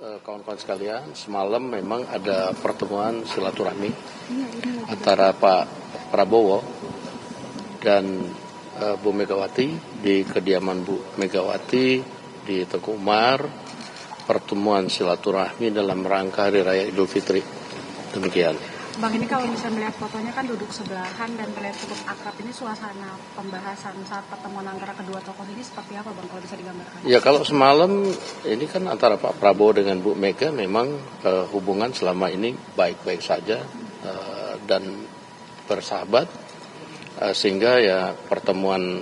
kawan-kawan sekalian, semalam memang ada pertemuan silaturahmi antara Pak Prabowo dan Bu Megawati di kediaman Bu Megawati di Teguh Umar. Pertemuan silaturahmi dalam rangka Hari Raya Idul Fitri. Demikian. Bang, ini kalau misalnya melihat fotonya kan duduk sebelahan dan terlihat cukup akrab. Ini suasana pembahasan saat pertemuan antara kedua tokoh ini seperti apa, Bang, kalau bisa digambarkan? Ya, kalau semalam ini kan antara Pak Prabowo dengan Bu Mega memang hubungan selama ini baik-baik saja dan bersahabat, sehingga ya pertemuan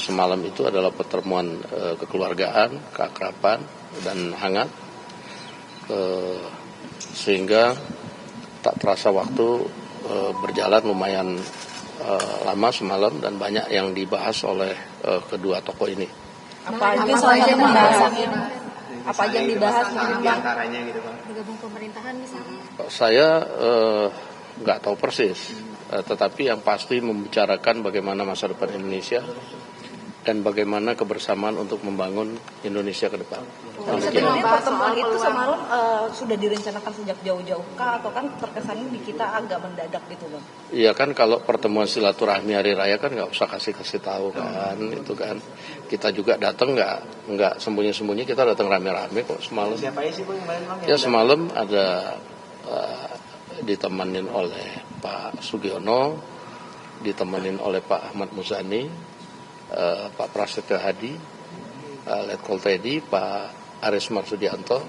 semalam itu adalah pertemuan kekeluargaan, keakraban dan hangat, sehingga tak terasa waktu berjalan lumayan lama semalam dan banyak yang dibahas oleh kedua tokoh ini. Apa aja soal yang dibahas? Apa aja yang dibahas? Diantaranya gitu, Bang. Bergabung pemerintahan misalnya? Saya nggak tahu persis, tetapi yang pasti membicarakan bagaimana masa depan Indonesia dan bagaimana kebersamaan untuk membangun Indonesia ke depan. Sebenarnya pertemuan itu semalam sudah direncanakan sejak jauh-jauh kah, atau kan terkesannya di kita agak mendadak gitu, Bang? Iya kan, kalau pertemuan silaturahmi hari raya kan nggak usah kasih tahu kan, itu kan kita juga datang nggak sembunyi-sembunyi, kita datang rame-rame kok semalam. Siapa sih, Bang, Bang? Ya semalam ada ditemenin oleh Pak Sugiono, ditemenin oleh Pak Ahmad Muzani, Pak Prasetyo Hadi, Letkol Teddy, Pak Aris Marsudianto.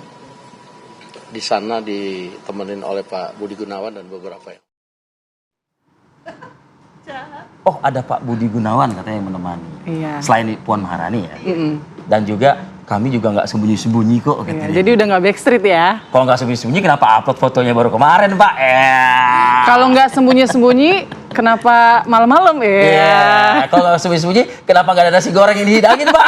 Di sana ditemenin oleh Pak Budi Gunawan dan beberapa yang. Oh, ada Pak Budi Gunawan katanya yang menemani. Iya. Selain Puan Maharani ya. Dan juga kami juga nggak sembunyi-sembunyi kok. Iya, jadi udah nggak backstreet ya? Kalau nggak sembunyi-sembunyi kenapa upload fotonya baru kemarin, Pak? Kalau nggak sembunyi-sembunyi kenapa malam-malam ya? Iya. Kalau sembunyi-sembunyi kenapa nggak ada nasi goreng yang dihidangin, Pak?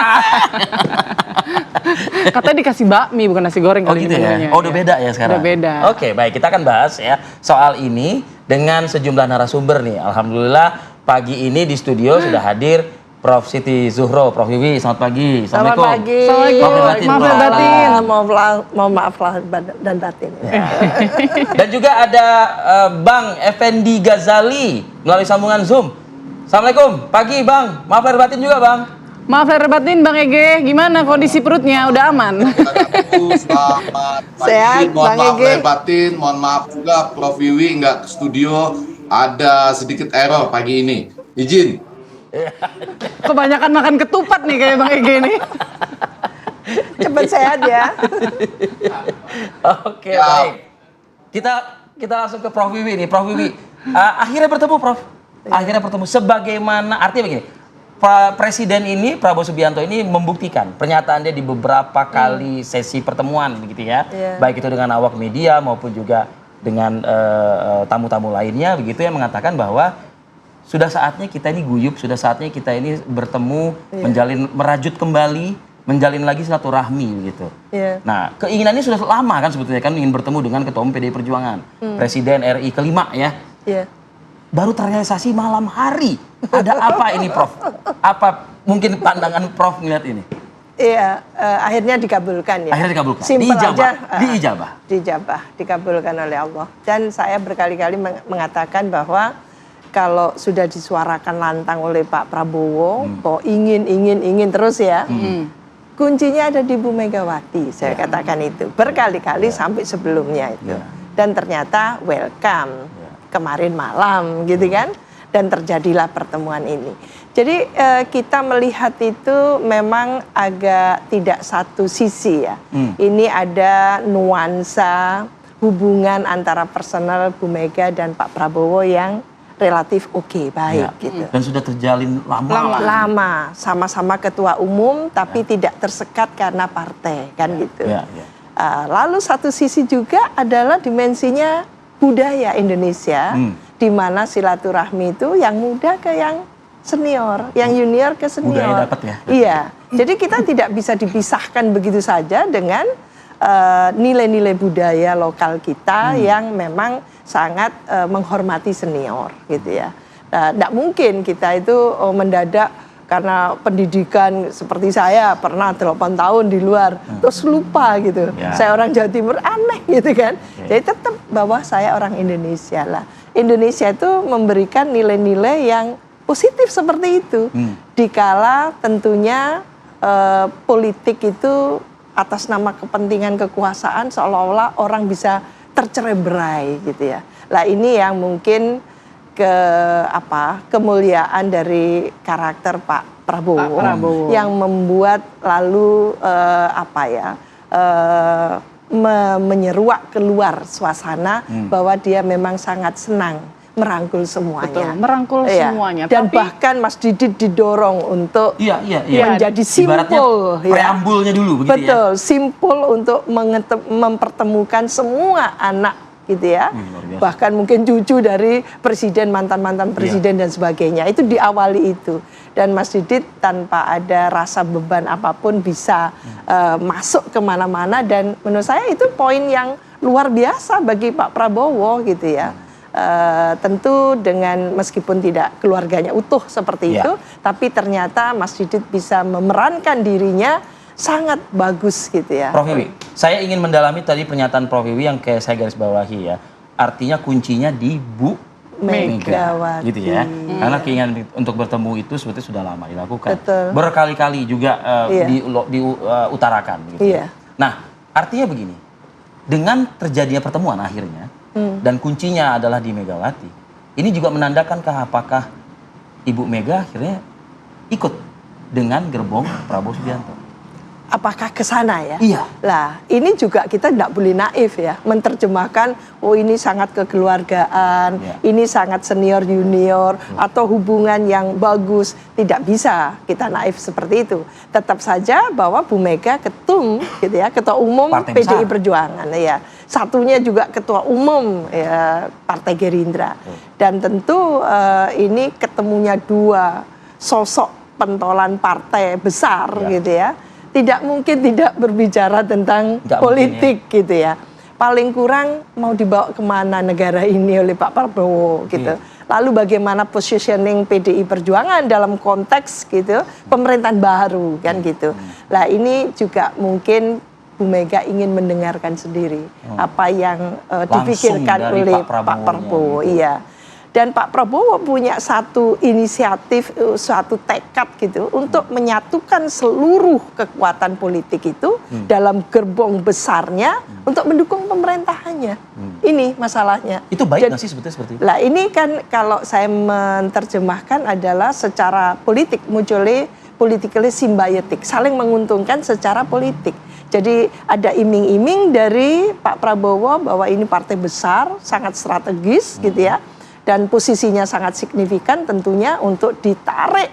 Katanya dikasih bakmi bukan nasi goreng kali gitu ini. ya? Oh, udah beda ya sekarang? Udah beda. Oke, baik. Kita akan bahas ya soal ini dengan sejumlah narasumber nih. Alhamdulillah pagi ini di studio sudah hadir Prof. Siti Zuhro, Prof. Wiwi, selamat pagi. Selamat pagi. Assalamualaikum. Maaf lahir batin. Mohon maaf lahir dan batin. Ya. Dan juga ada Bang Effendi Ghazali melalui sambungan Zoom. Assalamualaikum, pagi Bang. Maaf lahir batin juga, Bang. Maaf lahir batin, Bang Ege. Gimana kondisi perutnya? Udah aman? Selamat pagi. Sehat, Mohon Bang maaf Ege. lahir batin. Mohon maaf juga Prof. Wiwi nggak ke studio. Ada sedikit error pagi ini. Izin. Kebanyakan makan ketupat nih kayak Bang Ege nih. Cepat sehat ya. Oke, baik. Kita langsung ke Prof. Wiwi nih. Prof. Wiwi, akhirnya bertemu, Prof. Akhirnya bertemu. Sebagaimana, artinya begini, Presiden ini, Prabowo Subianto ini membuktikan pernyataan dia di beberapa kali sesi pertemuan begitu ya. Baik itu dengan awak media maupun juga dengan tamu-tamu lainnya begitu, yang mengatakan bahwa sudah saatnya kita ini guyup, sudah saatnya kita ini bertemu, merajut kembali, menjalin lagi silaturahmi gitu. Nah, keinginannya sudah lama kan sebetulnya, kan ingin bertemu dengan Ketua Umum PDI Perjuangan, Presiden RI kelima ya. Baru terrealisasi malam hari. Ada apa ini, Prof? Apa mungkin pandangan Prof melihat ini? Iya, akhirnya dikabulkan ya. Akhirnya dikabulkan. Simpel Diijabah. aja. Diijabah. Dikabulkan oleh Allah. Dan saya berkali-kali mengatakan bahwa kalau sudah disuarakan lantang oleh Pak Prabowo, bahwa ingin terus ya, kuncinya ada di Bu Megawati, saya katakan itu. Berkali-kali sampai sebelumnya itu. Dan ternyata welcome kemarin malam gitu kan. Dan terjadilah pertemuan ini. Jadi kita melihat itu memang agak tidak satu sisi ya. Ini ada nuansa hubungan antara personal Bu Mega dan Pak Prabowo yang relatif oke, baik gitu. Dan sudah terjalin lama. Lama, sama-sama ketua umum tapi tidak tersekat karena partai kan gitu. Lalu satu sisi juga adalah dimensinya budaya Indonesia, di mana silaturahmi itu yang muda ke yang senior, yang junior ke senior. Budaya dapat ya. Iya, jadi kita tidak bisa dipisahkan begitu saja dengan nilai-nilai budaya lokal kita yang memang sangat menghormati senior gitu ya. Tidak mungkin kita itu mendadak karena pendidikan seperti saya pernah 8 tahun di luar terus lupa gitu. Saya orang Jawa Timur, aneh gitu kan. Jadi tetap bahwa saya orang Indonesia lah. Indonesia itu memberikan nilai-nilai yang positif seperti itu. Dikala tentunya politik itu atas nama kepentingan kekuasaan seolah-olah orang bisa tercerai-berai gitu ya. Lah ini yang mungkin kemuliaan dari karakter Pak Prabowo, yang membuat lalu menyeruak keluar suasana bahwa dia memang sangat senang merangkul semuanya. Betul, merangkul semuanya. Dan bahkan Mas Didit didorong untuk menjadi simpul. Preambulnya dulu begitu. Betul, simpul untuk mempertemukan semua anak gitu ya. Bahkan mungkin cucu dari presiden, mantan-mantan presiden dan sebagainya. Itu diawali itu. Dan Mas Didit tanpa ada rasa beban apapun bisa masuk kemana-mana. Dan menurut saya itu poin yang luar biasa bagi Pak Prabowo gitu ya. Tentu dengan meskipun tidak keluarganya utuh seperti itu, tapi ternyata Mas Didit bisa memerankan dirinya sangat bagus gitu ya. Prof Wiwi, saya ingin mendalami tadi pernyataan Prof Wiwi yang kayak saya garis bawahi ya. Artinya kuncinya di Bu Megawati. Gitu ya. Karena keinginan untuk bertemu itu sebetulnya sudah lama dilakukan. Betul. Berkali-kali juga diutarakan. Gitu. Nah, artinya begini. Dengan terjadinya pertemuan akhirnya, dan kuncinya adalah di Megawati. Ini juga menandakan apakah Ibu Mega akhirnya ikut dengan gerbong Prabowo Subianto. Apakah ke sana ya? Iya. Lah, ini juga kita tidak boleh naif ya, menerjemahkan oh ini sangat kekeluargaan, ini sangat senior junior atau hubungan yang bagus. Tidak bisa kita naif seperti itu. Tetap saja bahwa Bu Mega ketum gitu ya, ketua umum PDI Perjuangan ya. Satunya juga ketua umum ya, Partai Gerindra. Dan tentu ini ketemunya dua sosok pentolan partai besar gitu ya. Tidak mungkin tidak berbicara tentang politik gitu ya. Paling kurang mau dibawa kemana negara ini oleh Pak Prabowo gitu. Lalu bagaimana positioning PDI Perjuangan dalam konteks gitu pemerintahan baru kan gitu. Nah ini juga mungkin Bu Mega ingin mendengarkan sendiri apa yang dipikirkan oleh Pak Prabowo. Iya. Dan Pak Prabowo punya satu inisiatif, suatu tekad gitu untuk menyatukan seluruh kekuatan politik itu dalam gerbong besarnya untuk mendukung pemerintahannya. Ini masalahnya. Itu baik nggak sih sebetulnya seperti itu? Lah ini kan kalau saya menerjemahkan adalah secara politik mutually politically symbiotic, saling menguntungkan secara politik. Jadi ada iming-iming dari Pak Prabowo bahwa ini partai besar, sangat strategis gitu ya. Dan posisinya sangat signifikan tentunya untuk ditarik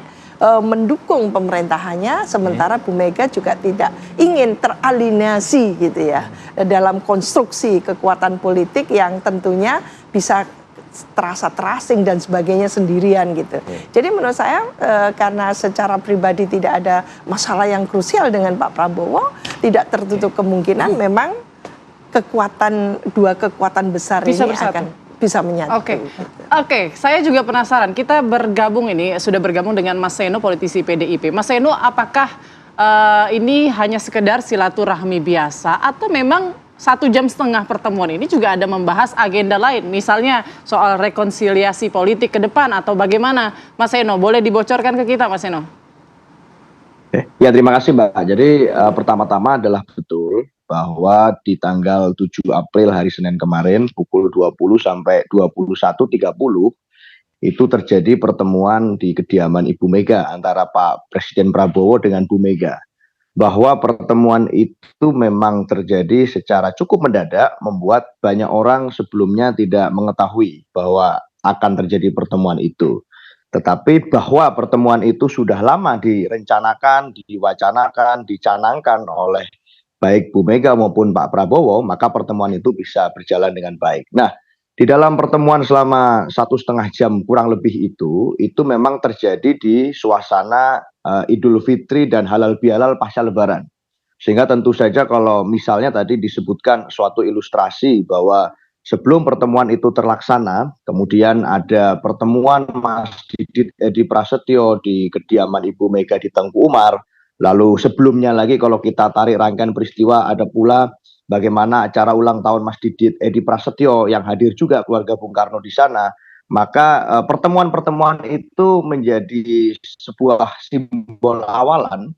mendukung pemerintahannya, sementara Bu Mega juga tidak ingin teralienasi gitu ya dalam konstruksi kekuatan politik yang tentunya bisa terasa terasing dan sebagainya sendirian gitu. Jadi menurut saya karena secara pribadi tidak ada masalah yang krusial dengan Pak Prabowo, tidak tertutup kemungkinan memang dua kekuatan besar bisa ini bersatu. akan bisa menyatu. Oke, saya juga penasaran. Kita sudah bergabung dengan Mas Seno, politisi PDIP. Mas Seno, apakah ini hanya sekedar silaturahmi biasa atau memang 1,5 jam pertemuan ini juga ada membahas agenda lain, misalnya soal rekonsiliasi politik ke depan atau bagaimana? Mas Seno, boleh dibocorkan ke kita, Mas Seno? Ya, terima kasih Mbak. Jadi pertama-tama adalah betul bahwa di tanggal 7 April hari Senin kemarin pukul 20 sampai 21.30 itu terjadi pertemuan di kediaman Ibu Mega antara Pak Presiden Prabowo dengan Bu Mega. Bahwa pertemuan itu memang terjadi secara cukup mendadak, membuat banyak orang sebelumnya tidak mengetahui bahwa akan terjadi pertemuan itu. Tetapi bahwa pertemuan itu sudah lama direncanakan, diwacanakan, dicanangkan oleh baik Bu Mega maupun Pak Prabowo, maka pertemuan itu bisa berjalan dengan baik. Nah, di dalam pertemuan selama 1,5 jam kurang lebih itu memang terjadi di suasana Idul Fitri dan halal bihalal pasca Lebaran. Sehingga tentu saja kalau misalnya tadi disebutkan suatu ilustrasi bahwa sebelum pertemuan itu terlaksana, kemudian ada pertemuan Mas Didit Edi Prasetyo di kediaman Ibu Mega di Tengku Umar. Lalu sebelumnya lagi kalau kita tarik rangkaian peristiwa ada pula bagaimana acara ulang tahun Mas Didit Edi Prasetyo yang hadir juga keluarga Bung Karno di sana. Maka pertemuan-pertemuan itu menjadi sebuah simbol awalan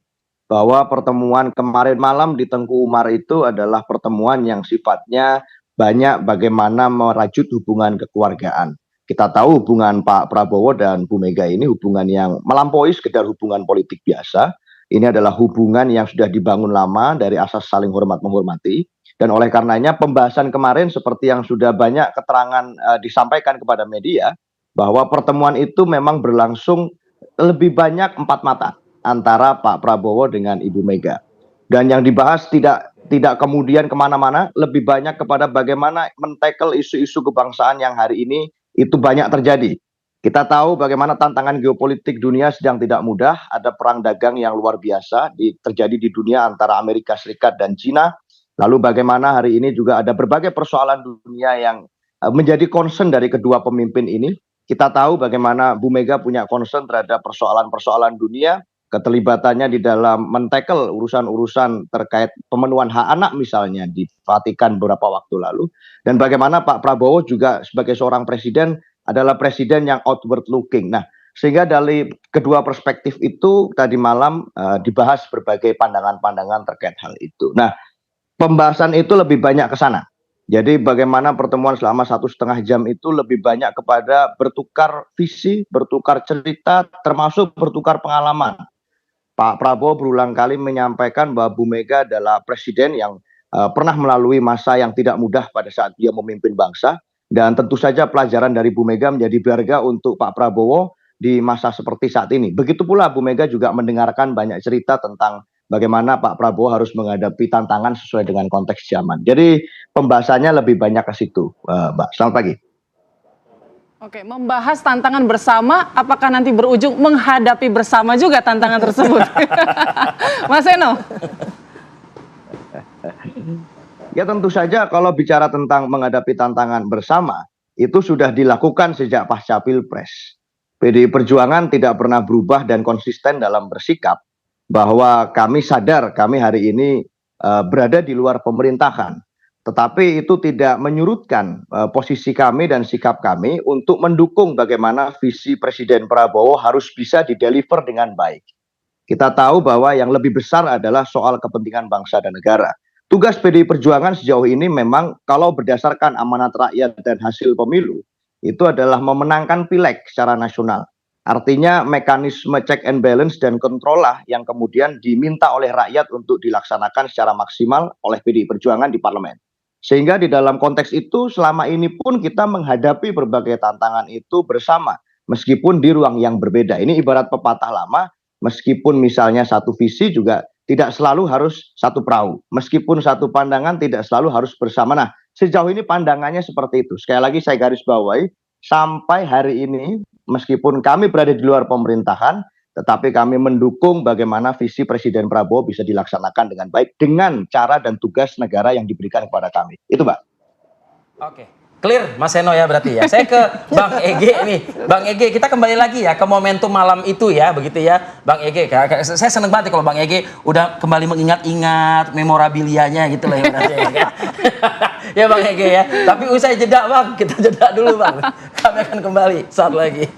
bahwa pertemuan kemarin malam di Tengku Umar itu adalah pertemuan yang sifatnya banyak bagaimana merajut hubungan kekeluargaan. Kita tahu hubungan Pak Prabowo dan Bu Mega ini hubungan yang melampaui sekedar hubungan politik biasa. Ini adalah hubungan yang sudah dibangun lama dari asas saling hormat menghormati. Dan oleh karenanya pembahasan kemarin seperti yang sudah banyak keterangan disampaikan kepada media, bahwa pertemuan itu memang berlangsung lebih banyak empat mata antara Pak Prabowo dengan Ibu Mega. Dan yang dibahas tidak kemudian kemana-mana, lebih banyak kepada bagaimana men-tackle isu-isu kebangsaan yang hari ini itu banyak terjadi. Kita tahu bagaimana tantangan geopolitik dunia sedang tidak mudah, ada perang dagang yang luar biasa terjadi di dunia antara Amerika Serikat dan China. Lalu bagaimana hari ini juga ada berbagai persoalan dunia yang menjadi concern dari kedua pemimpin ini. Kita tahu bagaimana Bu Mega punya concern terhadap persoalan-persoalan dunia, keterlibatannya di dalam men-tackle urusan-urusan terkait pemenuhan hak anak misalnya di Vatikan beberapa waktu lalu. Dan bagaimana Pak Prabowo juga sebagai seorang presiden adalah presiden yang outward looking. Nah, sehingga dari kedua perspektif itu tadi malam dibahas berbagai pandangan-pandangan terkait hal itu. Nah, pembahasan itu lebih banyak ke sana. Jadi bagaimana pertemuan selama 1,5 jam itu lebih banyak kepada bertukar visi, bertukar cerita, termasuk bertukar pengalaman. Pak Prabowo berulang kali menyampaikan bahwa Bu Mega adalah presiden yang pernah melalui masa yang tidak mudah pada saat dia memimpin bangsa. Dan tentu saja pelajaran dari Bu Mega menjadi berharga untuk Pak Prabowo di masa seperti saat ini. Begitu pula Bu Mega juga mendengarkan banyak cerita tentang bagaimana Pak Prabowo harus menghadapi tantangan sesuai dengan konteks zaman. Jadi pembahasannya lebih banyak ke situ, Mbak. Selamat pagi. Oke, membahas tantangan bersama, apakah nanti berujung menghadapi bersama juga tantangan tersebut? Mas Eno? Ya tentu saja kalau bicara tentang menghadapi tantangan bersama, itu sudah dilakukan sejak pasca Pilpres. PDI Perjuangan tidak pernah berubah dan konsisten dalam bersikap bahwa kami sadar kami hari ini berada di luar pemerintahan. Tetapi itu tidak menyurutkan posisi kami dan sikap kami untuk mendukung bagaimana visi Presiden Prabowo harus bisa dideliver dengan baik. Kita tahu bahwa yang lebih besar adalah soal kepentingan bangsa dan negara. Tugas PDI Perjuangan sejauh ini memang kalau berdasarkan amanat rakyat dan hasil pemilu, itu adalah memenangkan pileg secara nasional. Artinya mekanisme check and balance dan kontrol lah yang kemudian diminta oleh rakyat untuk dilaksanakan secara maksimal oleh PDI Perjuangan di parlemen. Sehingga di dalam konteks itu selama ini pun kita menghadapi berbagai tantangan itu bersama. Meskipun di ruang yang berbeda. Ini ibarat pepatah lama, meskipun misalnya satu visi juga tidak selalu harus satu perahu. Meskipun satu pandangan tidak selalu harus bersama. Nah, sejauh ini pandangannya seperti itu. Sekali lagi saya garis bawahi, sampai hari ini meskipun kami berada di luar pemerintahan, tetapi kami mendukung bagaimana visi Presiden Prabowo bisa dilaksanakan dengan baik dengan cara dan tugas negara yang diberikan kepada kami. Itu, Mbak. Oke. Clear Mas Eno ya berarti ya. Saya ke Bang Ege nih. Bang Ege, kita kembali lagi ya ke momentum malam itu ya, begitu ya. Bang Ege, saya seneng banget kalau Bang Ege udah kembali mengingat-ingat memorabilianya gitu loh ya berarti ya. Ya Bang Ege ya. Tapi usai jeda Bang, kita jeda dulu Bang. Kami akan kembali saat lagi.